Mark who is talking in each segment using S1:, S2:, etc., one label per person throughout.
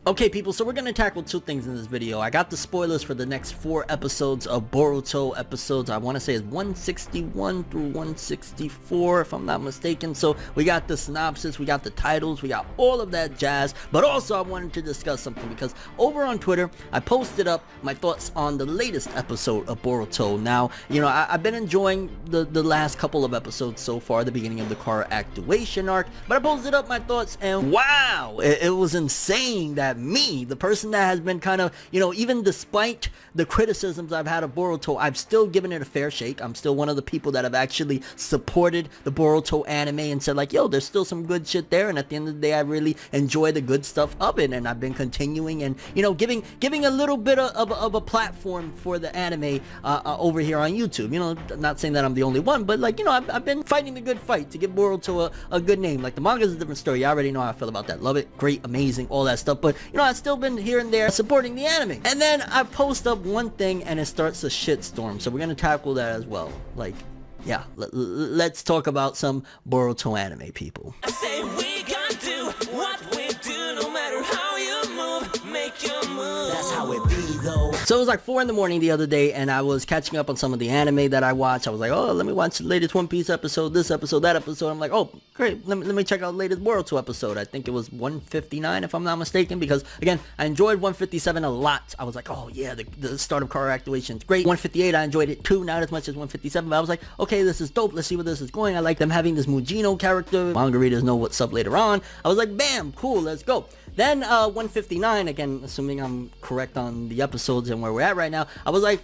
S1: Okay people, so we're gonna tackle two things in this video. I got the spoilers for the next 4 episodes of Boruto episodes. I want to say it's 161 through 164 if I'm not mistaken. So we got the synopsis, we got the titles, we got all of that jazz. But also I wanted to discuss something because over on Twitter I posted up my thoughts on the latest episode of Boruto. Now, you know, I've been enjoying the last couple of episodes so far, the beginning of the car activation arc, but I posted up my thoughts and wow, it was insane that me, the person that has been kind of, you know, even despite the criticisms I've had of Boruto, I've still given it a fair shake. I'm still one of the people that have actually supported the Boruto anime and said like, yo, there's still some good shit there, and at the end of the day I really enjoy the good stuff of it, and I've been continuing and, you know, giving a little bit of a platform for the anime over here on YouTube. You know, not saying that I'm the only one, but like, you know, I've been fighting the good fight to give Boruto a good name. Like, the manga is a different story. You already know how I feel about that. Love it, great, amazing, all that stuff, but you know, I've still been here and there supporting the anime. And then I post up one thing and it starts a shitstorm, so we're gonna tackle that as well. Like, yeah, let's talk about some Boruto anime, people.
S2: I say we gonna do what we do, no matter how you move, make your move. That's how it be though.
S1: So it was like 4 in the morning the other day, and I was catching up on some of the anime that I watch. I was like, oh, let me watch the latest One Piece episode, this episode, that episode. I'm like, oh, great, let me check out the latest Boruto episode. I think it was 159 if I'm not mistaken, because again, I enjoyed 157 a lot. I was like, oh yeah, the start of car activation is great. 158, I enjoyed it too, not as much as 157, but I was like, okay, this is dope, let's see where this is going. I like them having this Mujino character. Manga readers know what's up later on. I was like, bam, cool, let's go. Then 159, again, assuming I'm correct on the episodes and where we're at right now, I was like,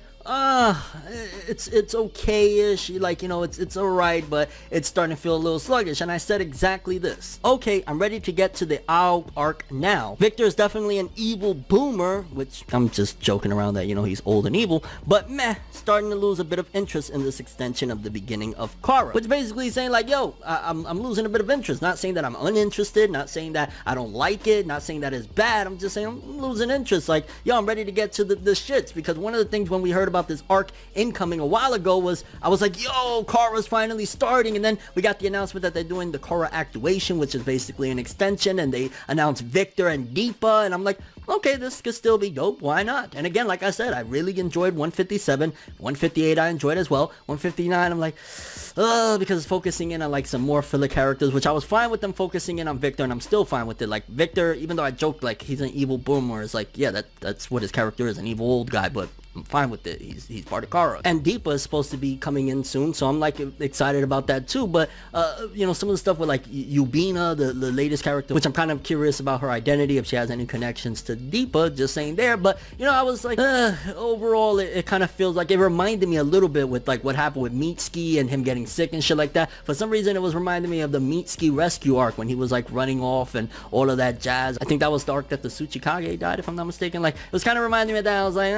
S1: it's okay-ish, like, you know, it's alright, but it's starting to feel a little sluggish. And I said exactly this: okay, I'm ready to get to the Ao arc now. Victor is definitely an evil boomer, which I'm just joking around that, you know, he's old and evil, but meh, starting to lose a bit of interest in this extension of the beginning of Kara, which basically saying like, yo, I'm losing a bit of interest. Not saying that I'm uninterested, not saying that I don't like it, not saying that it's bad. I'm just saying I'm losing interest. Like, yo, I'm ready to get to the shits, because one of the things when we heard about this arc incoming a while ago was, I was like, yo, Kara's finally starting, and then we got the announcement that they're doing the Kara activation, which is basically an extension, and they announced Victor and Deepa, and I'm like, okay, this could still be dope, why not? And again, like I said, I really enjoyed 157, 158 I enjoyed as well, 159 I'm like, because it's focusing in on like some more filler characters, which I was fine with them focusing in on Victor, and I'm still fine with it. Like, Victor, even though I joked like he's an evil boomer, it's like, yeah, that's what his character is, an evil old guy, but I'm fine with it. He's part of Kara. And Deepa is supposed to be coming in soon, so I'm like excited about that too. But you know, some of the stuff with like Yubina, the latest character, which I'm kind of curious about her identity, if she has any connections to Deepa, just saying there. But you know, I was like, overall it kind of feels like it reminded me a little bit with like what happened with Mitsuki and him getting sick and shit like that. For some reason it was reminding me of the Mitsuki rescue arc when he was like running off and all of that jazz. I think that was the arc that the Tsuchikage died, if I'm not mistaken. Like, it was kind of reminding me of that. I was like,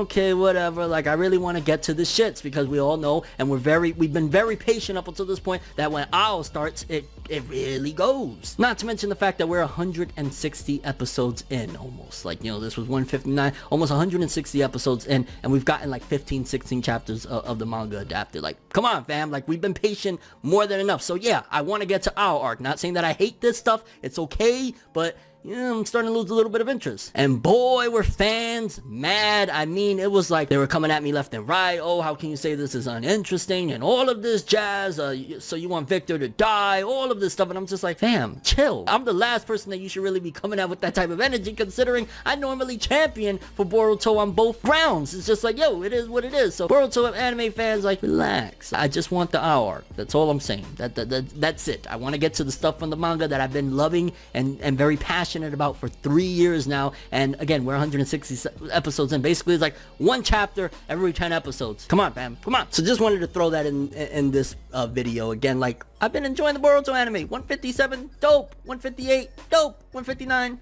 S1: okay, whatever. Like, I really want to get to the shits, because we all know, and we've been very patient up until this point, that when Ao starts, it really goes. Not to mention the fact that we're 160 episodes in almost. Like, you know, this was 159, almost 160 episodes in, and we've gotten like 15-16 chapters of the manga adapted. Like, come on fam, like, we've been patient more than enough. So yeah, I want to get to Ao arc. Not saying that I hate this stuff, it's okay, but yeah, I'm starting to lose a little bit of interest. And boy, were fans mad. I mean, it was like they were coming at me left and right. Oh, how can you say this is uninteresting and all of this jazz? So you want Victor to die, all of this stuff. And I'm just like, fam, chill. I'm the last person that you should really be coming out with that type of energy, considering I normally champion for Boruto on both grounds. It's just like, yo, it is what it is. So Boruto anime fans, like, relax. I just want the Ao arc. That's all I'm saying. That's it. I want to get to the stuff from the manga that I've been loving and very passionate about for 3 years now. And again, we're 160 episodes in. Basically, it's like one chapter every 10 episodes. Come on, fam, come on. So just wanted to throw that in this video. Again, like, I've been enjoying the Boruto anime. 157, dope. 158, dope. 159,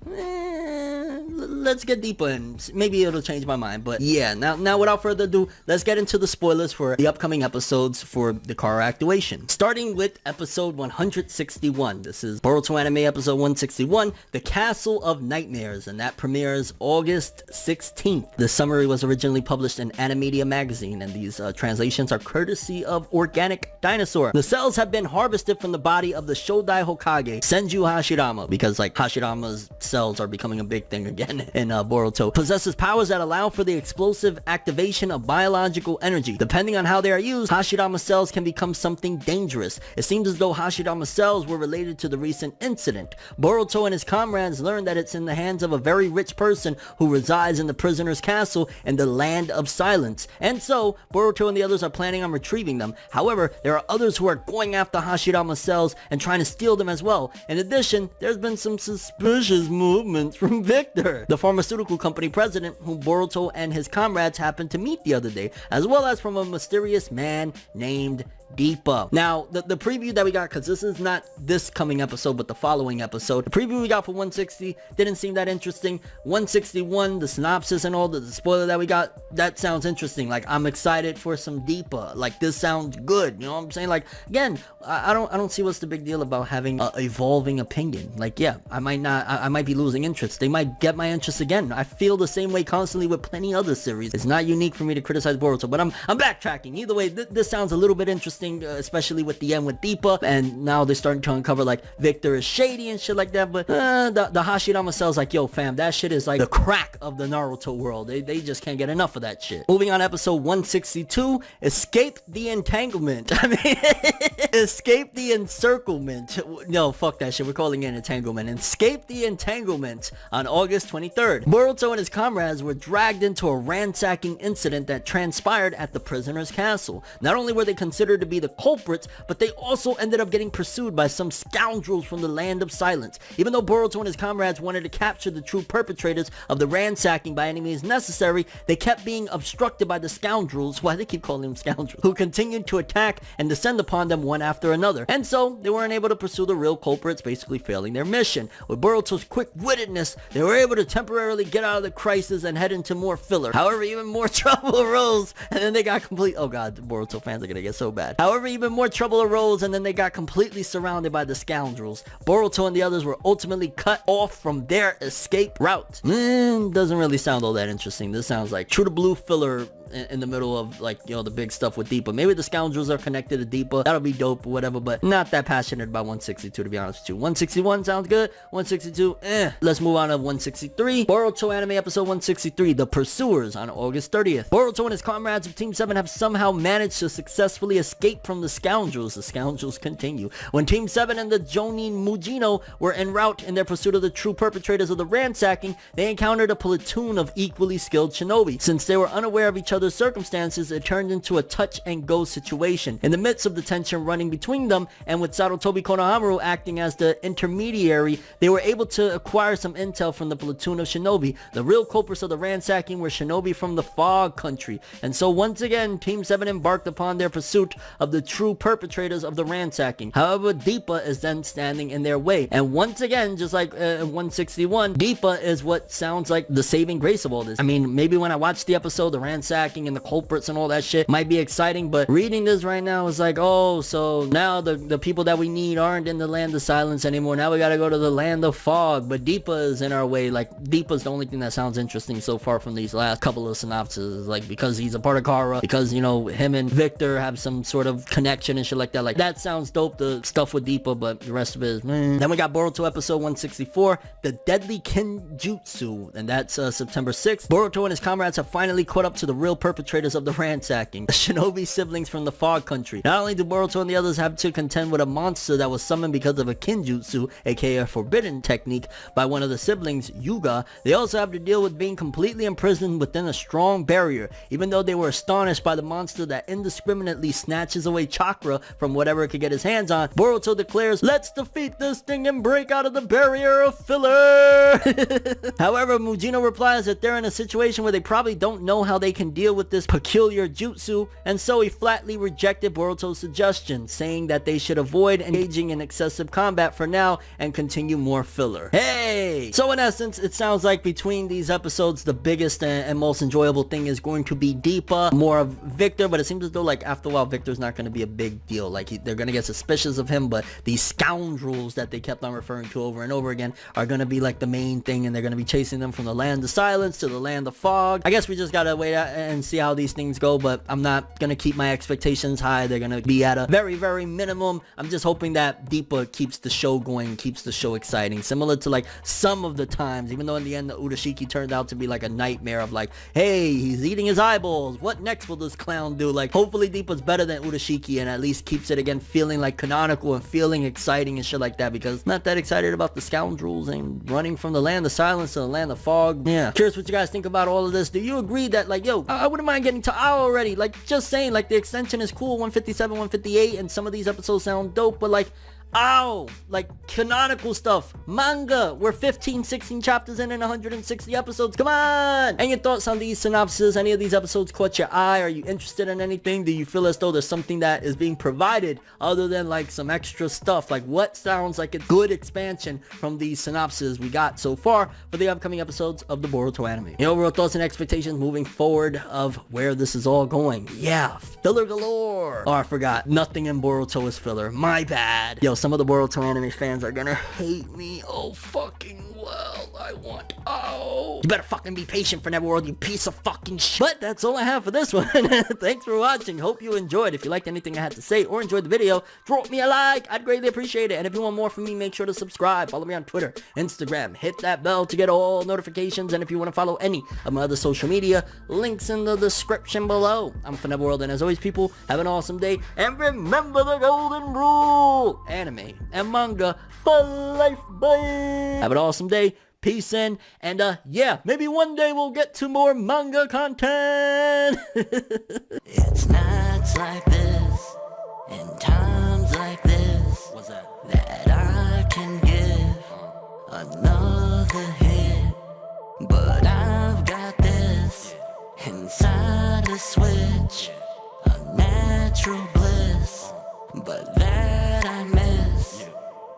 S1: let's get deeper in. Maybe it'll change my mind. But yeah, now without further ado, let's get into the spoilers for the upcoming episodes for the Kara activation. Starting with episode 161. This is Boruto anime episode 161, The Castle of Nightmares, and that premieres August 16th. The summary was originally published in Animedia magazine, and these translations are courtesy of Organic Dinosaur. The cells have been harvested from the body of the Shodai Hokage, Senju Hashirama, because like Hashirama's cells are becoming a big thing again in Boruto. Possesses powers that allow for the explosive activation of biological energy. Depending on how they are used, Hashirama cells can become something dangerous. It seems as though Hashirama cells were related to the recent incident. Boruto and his comrades learn that it's in the hands of a very rich person who resides in the prisoner's castle in the Land of Silence. And so, Boruto and the others are planning on retrieving them. However, there are others who are going after Hashirama cells and trying to steal them as well. In addition, there's been some suspicious movements from Victor, the pharmaceutical company president whom Boruto and his comrades happened to meet the other day, as well as from a mysterious man named Deepa. Now, the preview that we got, because this is not this coming episode, but the following episode, the preview we got for 160 didn't seem that interesting. 161, the synopsis and all the spoiler that we got, that sounds interesting. Like, I'm excited for some Deepa. Like, this sounds good. You know what I'm saying? Like, again, I don't see what's the big deal about having a evolving opinion. Like, yeah, I might be losing interest. They might get my interest again. I feel the same way constantly with plenty other series. It's not unique for me to criticize Boruto, but I'm backtracking. Either way, this sounds a little bit interesting. Especially with the end with Deepa, and now they're starting to uncover like Victor is shady and shit like that. But the Hashirama cells, like, yo fam, that shit is like the crack of the Naruto world. They just can't get enough of that shit. Moving on to episode 162, Escape the Entanglement. I mean, Escape the Encirclement. No, fuck that shit. We're calling it Entanglement. Escape the Entanglement on August 23rd. Boruto and his comrades were dragged into a ransacking incident that transpired at the prisoner's castle. Not only were they considered to be the culprits, but they also ended up getting pursued by some scoundrels from the Land of Silence. Even though Boruto and his comrades wanted to capture the true perpetrators of the ransacking by any means necessary, they kept being obstructed by the scoundrels, why they keep calling them scoundrels, who continued to attack and descend upon them one after another. And so, they weren't able to pursue the real culprits, basically failing their mission. With Boruto's quick-wittedness, they were able to temporarily get out of the crisis and head into more filler. However, even more trouble arose, and then they got complete— oh god, Boruto fans are gonna get so bad. However, even more trouble arose, and then they got completely surrounded by the scoundrels. Boruto and the others were ultimately cut off from their escape route. Doesn't really sound all that interesting. This sounds like True to Blue filler in the middle of, like, you know, the big stuff with Deepa. Maybe the scoundrels are connected to Deepa. That'll be dope or whatever, but not that passionate about 162, to be honest with you. 161 sounds good. 162, Let's move on to 163. Boruto anime episode 163, The Pursuers, on August 30th. Boruto and his comrades of Team 7 have somehow managed to successfully escape from the scoundrels. The scoundrels continue. When Team 7 and the Jonin Mujino were en route in their pursuit of the true perpetrators of the ransacking, they encountered a platoon of equally skilled shinobi. Since they were unaware of each other's circumstances, it turned into a touch and go situation. In the midst of the tension running between them, and with Sarutobi Konohamaru acting as the intermediary, they were able to acquire some intel from the platoon of shinobi. The real culprits of the ransacking were shinobi from the Fog Country, and so once again, Team 7 embarked upon their pursuit of the true perpetrators of the ransacking. However, Deepa is then standing in their way, and once again, just like in 161, Deepa is what sounds like the saving grace of all this. I mean, maybe when I watched the episode, the ransacking and the culprits and all that shit might be exciting, but reading this right now is like, oh, so now the people that we need aren't in the Land of Silence anymore. Now we gotta go to the Land of Fog, but Deepa is in our way. Like, Deepa's the only thing that sounds interesting so far from these last couple of synopses, like, because he's a part of Kara, because, you know, him and Victor have some sort of connection and shit like that. Like, that sounds dope, the stuff with Deepa, but the rest of it is, Then we got Boruto episode 164, The Deadly Kenjutsu, and that's September 6th. Boruto and his comrades have finally caught up to the real perpetrators of the ransacking, the shinobi siblings from the Fog Country. Not only do Boruto and the others have to contend with a monster that was summoned because of a kenjutsu, aka a forbidden technique, by one of the siblings, Yuga, they also have to deal with being completely imprisoned within a strong barrier. Even though they were astonished by the monster that indiscriminately snatches away chakra from whatever it could get his hands on, Boruto declares, "Let's defeat this thing and break out of the barrier of filler!" However, Mujino replies that they're in a situation where they probably don't know how they can deal deal with this peculiar jutsu, and so he flatly rejected Boruto's suggestion, saying that they should avoid engaging in excessive combat for now and continue more filler. Hey! So in essence, it sounds like between these episodes, the biggest and most enjoyable thing is going to be Deepa, more of Victor, but it seems as though like after a while Victor's not going to be a big deal. Like they're going to get suspicious of him, but these scoundrels that they kept on referring to over and over again are going to be like the main thing, and they're going to be chasing them from the land of silence to the land of fog. I guess we just gotta wait and see how these things go, but I'm not gonna keep my expectations high. They're gonna be at a very, very minimum. I'm just hoping that Deepa keeps the show going, keeps the show exciting, similar to like some of the times, even though in the end the Urashiki turned out to be like a nightmare of like, hey, he's eating his eyeballs, what next will this clown do? Like, hopefully Deepa's better than Urashiki and at least keeps it again feeling like canonical and feeling exciting and shit like that, because I'm not that excited about the scoundrels and running from the land of silence to the land of fog. Yeah, curious what you guys think about all of this. Do you agree that like, yo, I wouldn't mind getting to Ao already? Like, just saying, like the extension is cool, 157, 158, and some of these episodes sound dope, but like, ow, like canonical stuff, manga, we're 15, 16 chapters in and 160 episodes, come on! And your thoughts on these synopses? Any of these episodes caught your eye? Are you interested in anything? Do you feel as though there's something that is being provided other than like some extra stuff? Like, what sounds like a good expansion from these synopses we got so far for the upcoming episodes of the Boruto anime? Your overall thoughts and expectations moving forward of where this is all going? Yeah, filler galore. Oh, I forgot, nothing in Boruto is filler, my bad. Yo, some of the Boruto anime fans are gonna hate me. Oh fucking well, I want you better fucking be patient, ForneverWorld, you piece of fucking shit. But that's all I have for this one. Thanks for watching. Hope you enjoyed. If you liked anything I had to say or enjoyed the video, drop me a like. I'd greatly appreciate it. And if you want more from me, make sure to subscribe. Follow me on Twitter, Instagram. Hit that bell to get all notifications. And if you want to follow any of my other social media, links in the description below. I'm ForneverWorld, and as always, people, have an awesome day. And remember the golden rule: anime and manga for life, bye. Have an awesome day. Peace in, and yeah, maybe one day we'll get to more manga content.
S2: It's nights like this, and times like this,
S1: What's that?
S2: that